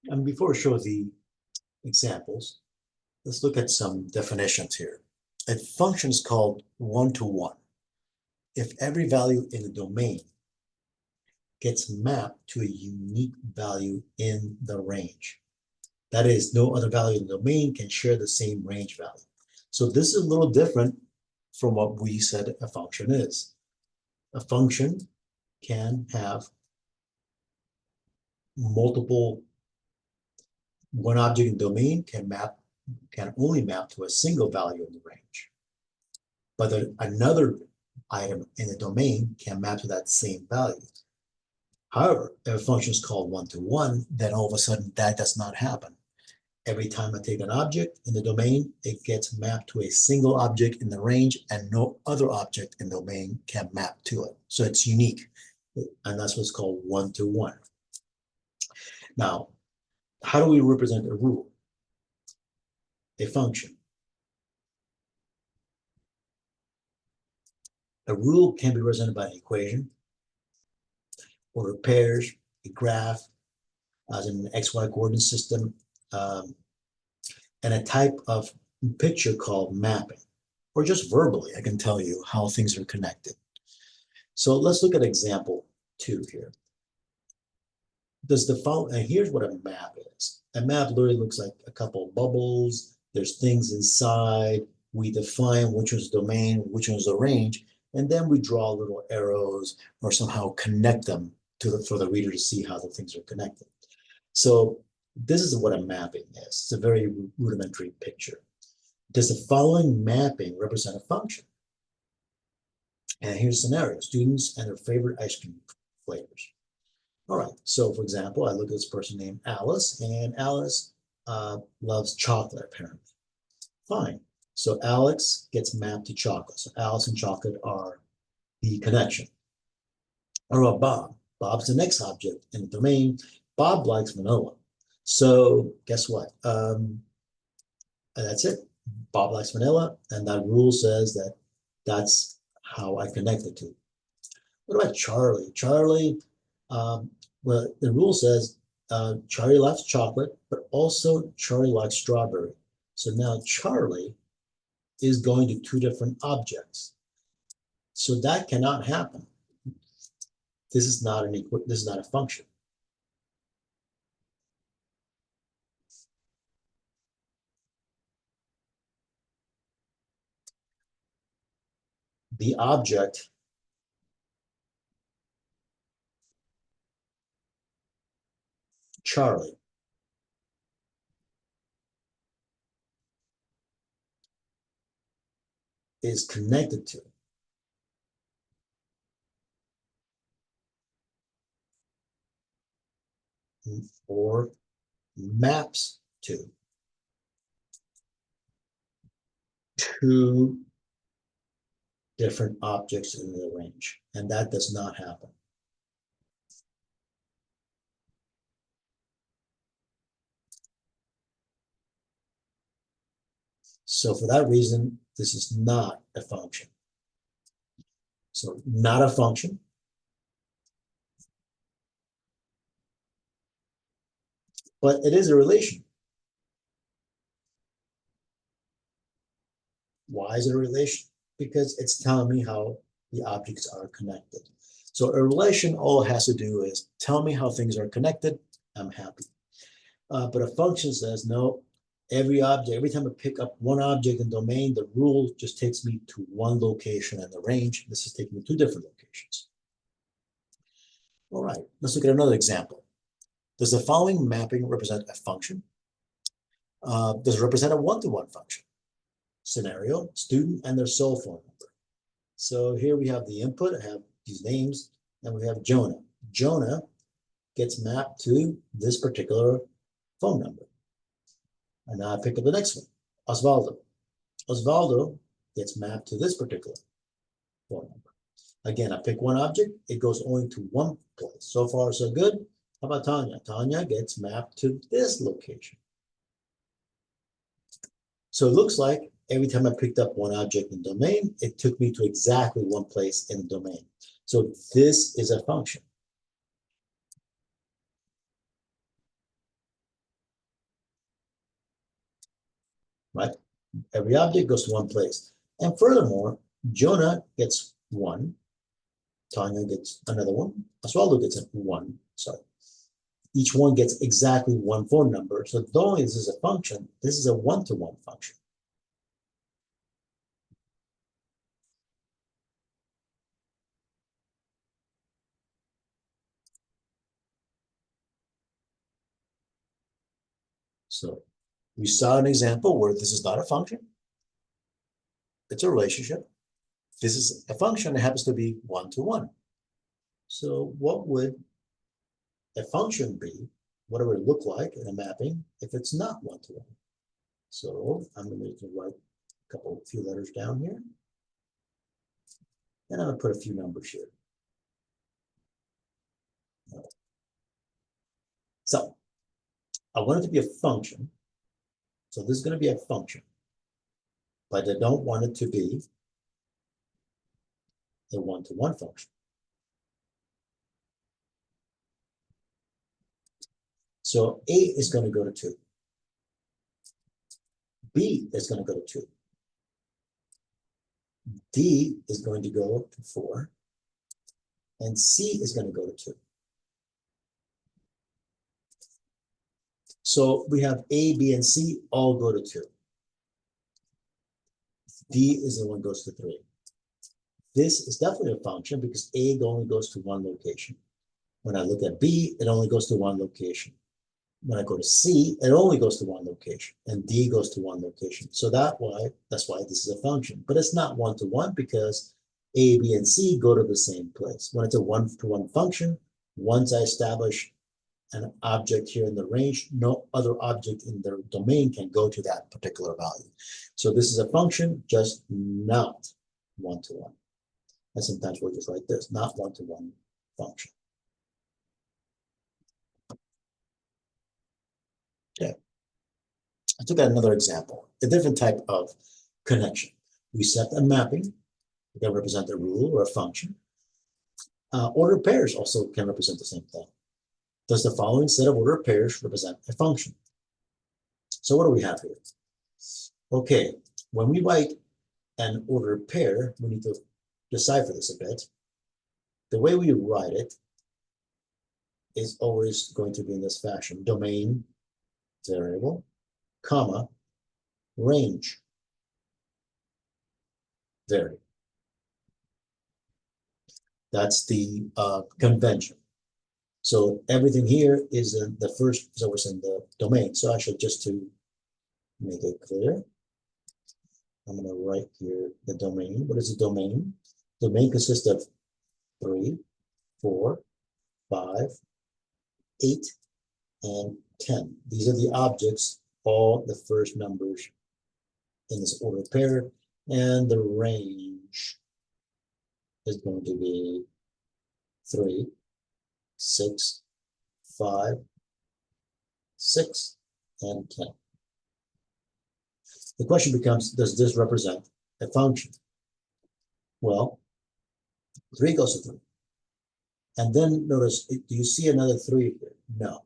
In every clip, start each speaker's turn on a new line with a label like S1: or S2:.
S1: And before we show the examples, let's look at some definitions here. A function is called one-to-one if every value in the domain gets mapped to a unique value in the range. That is, no other value in the domain can share the same range value. So this is a little different from what we said a function is. A function can have multiple, one object in the domain can only map to a single value in the range. But another item in the domain can map to that same value. However, if a function is called one-to-one, then all of a sudden that does not happen. Every time I take an object in the domain, it gets mapped to a single object in the range, and no other object in the domain can map to it. So it's unique, and that's what's called one-to-one. Now, how do we represent a rule? A function. A rule can be represented by an equation, or pairs, a graph, as in an XY coordinate system, and a type of picture called mapping, or just verbally, I can tell you how things are connected. So let's look at example 2 here. And here's what a map is. A map literally looks like a couple of bubbles. There's things inside. We define which one's domain, which one's the range, and then we draw little arrows or somehow connect them for the reader to see how the things are connected. So this is what a mapping is. It's a very rudimentary picture. Does the following mapping represent a function? And here's a scenario: students and their favorite ice cream flavors. All right, so for example, I look at this person named Alice, and Alice loves chocolate, apparently. Fine. So Alex gets mapped to chocolate. So Alice and chocolate are the connection. Or about Bob. Bob's the next object in the domain. Bob likes vanilla. So guess what? That's it. Bob likes vanilla, and that rule says that that's how I connect the two. What about Charlie? Charlie, well, the rule says Charlie likes chocolate, but also Charlie likes strawberry. So now Charlie is going to two different objects. So that cannot happen. This is not a function. The object Charlie is connected to or maps to two different objects in the range, and that does not happen. So for that reason, this is not a function. So not a function. But it is a relation. Why is it a relation? Because it's telling me how the objects are connected. So a relation, all it has to do is tell me how things are connected, I'm happy. But a function says, no, every time I pick up one object in domain, the rule just takes me to one location in the range. This is taking me to different locations. All right, let's look at another example. Does the following mapping represent a function? Does it represent a one-to-one function? Scenario: student and their cell phone number. So here we have the input. I have these names, and we have Jonah. Jonah gets mapped to this particular phone number. And now I pick up the next one, Osvaldo. Osvaldo gets mapped to this particular phone number. Again, I pick one object, it goes only to one place. So far, so good. How about Tanya? Tanya gets mapped to this location. So it looks like every time I picked up one object in the domain, it took me to exactly one place in the domain. So this is a function. right? Every object goes to one place. And furthermore, Jonah gets one, Tanya gets another one, Oswaldo gets one, sorry. Each one gets exactly one phone number. So though this is a function, this is a one-to-one function. So we saw an example where this is not a function. It's a relationship. This is a function that happens to be one-to-one. So what would a function be? What would it look like in a mapping if it's not one-to-one? So I'm going to write a few letters down here. And I'm going to put a few numbers here. So I want it to be a function. So this is going to be a function. But I don't want it to be a one-to-one function. So A is going to go to 2. B is going to go to 2. D is going to go to 4. And C is going to go to 2. So we have A, B, and C all go to 2. D is the one goes to 3. This is definitely a function because A only goes to one location. When I look at B, it only goes to one location. When I go to C, it only goes to one location, and D goes to one location. So that's why this is a function. But it's not one-to-one because A, B, and C go to the same place. When it's a one-to-one function, once I establish an object here in the range, no other object in the domain can go to that particular value. So this is a function, just not one-to-one. And sometimes we'll just write this, not one-to-one function. Okay. I took another example, a different type of connection. We set a mapping that represent a rule or a function. Ordered pairs also can represent the same thing. Does the following set of ordered pairs represent a function? So what do we have here? Okay, when we write an ordered pair, we need to decipher this a bit. The way we write it is always going to be in this fashion. Domain, variable, comma, range, variable. That's the convention. So everything here is in the first, so it's in the domain. So I should just to make it clear, I'm going to write here the domain. What is the domain? Domain consists of 3, 4, 5, 8, and 10. These are the objects, all the first numbers in this ordered pair, and the range is going to be 3, 6, 5, 6, and 10. The question becomes, does this represent a function? Well, 3 goes to 3. And then notice, do you see another 3 here? No.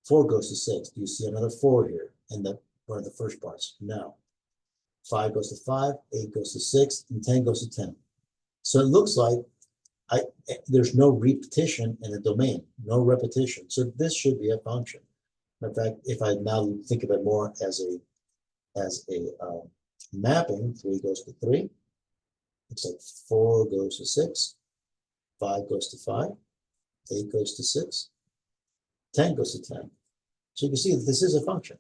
S1: 4 goes to 6. Do you see another 4 here in one of the first parts? No. 5 goes to 5, 8 goes to 6, and 10 goes to 10. So it looks like there's no repetition in the domain, no repetition. So this should be a function. In fact, if I now think of it more as a mapping, 3 goes to 3. Looks like 4 goes to 6, 5 goes to 5, 8 goes to 6, 10 goes to 10. So you can see that this is a function.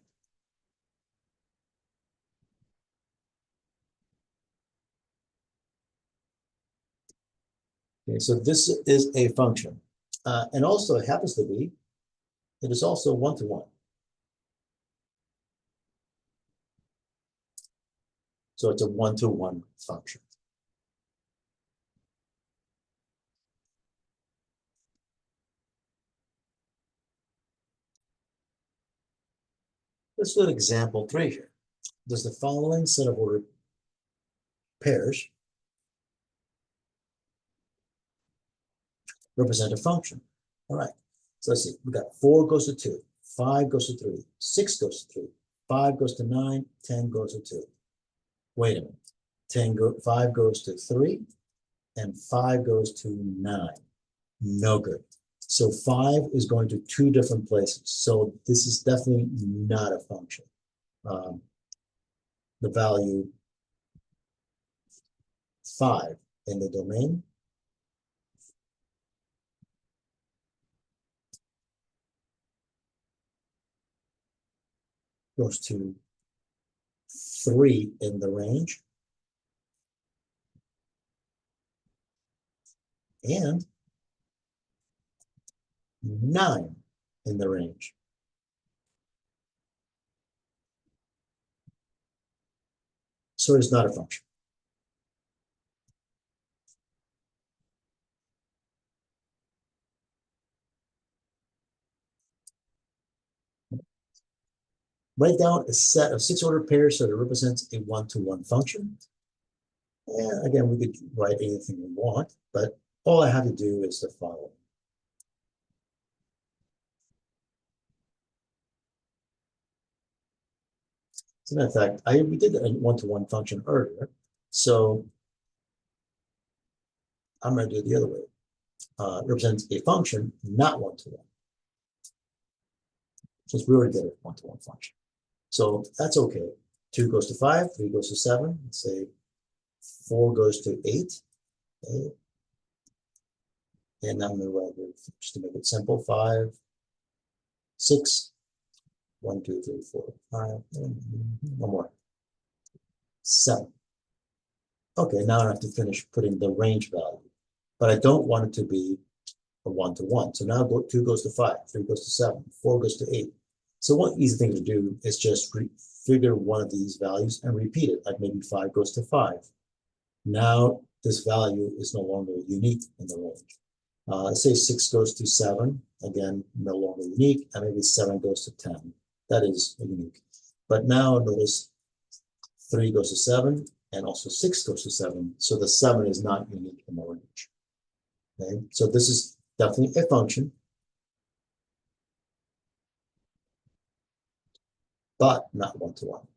S1: Okay, so this is a function. And also it happens to be, it is also one-to-one. So it's a one-to-one function. Let's look at example 3 here. Does the following set of ordered pairs represent a function? All right, so let's see. We got 4 goes to 2, 5 goes to 3, 6 goes to 3, 5 goes to 9, 10 goes to 2. Wait a minute. 5 goes to 3, and 5 goes to 9. No good. So 5 is going to 2 different places. So this is definitely not a function. The value 5 in the domain goes to 3 in the range and 9 in the range. So it's not a function. Write down a set of 6 ordered pairs so that it represents a one-to-one function. And again, we could write anything we want, but all I have to do is the following. As a matter of fact, we did a one-to-one function earlier, so I'm going to do it the other way. Represents a function, not one-to-one. Since we already did a one-to-one function. So that's okay. 2 goes to 5, 3 goes to 7, let's say 4 goes to 8. Okay. And I'm going to write it, just to make it simple, 5, 6, 1, 2, 3, 4, 5, one more, 7. Okay, now I have to finish putting the range value, but I don't want it to be a one-to-one. So now 2 goes to 5, 3 goes to 7, 4 goes to 8. So one easy thing to do is just figure one of these values and repeat it, like maybe 5 goes to 5. Now this value is no longer unique in the range. Let's say 6 goes to 7, again, no longer unique, and maybe 7 goes to 10. That is unique. But now notice 3 goes to 7, and also 6 goes to 7. So the 7 is not unique in the range. Okay, so this is definitely a function, but not one-to-one.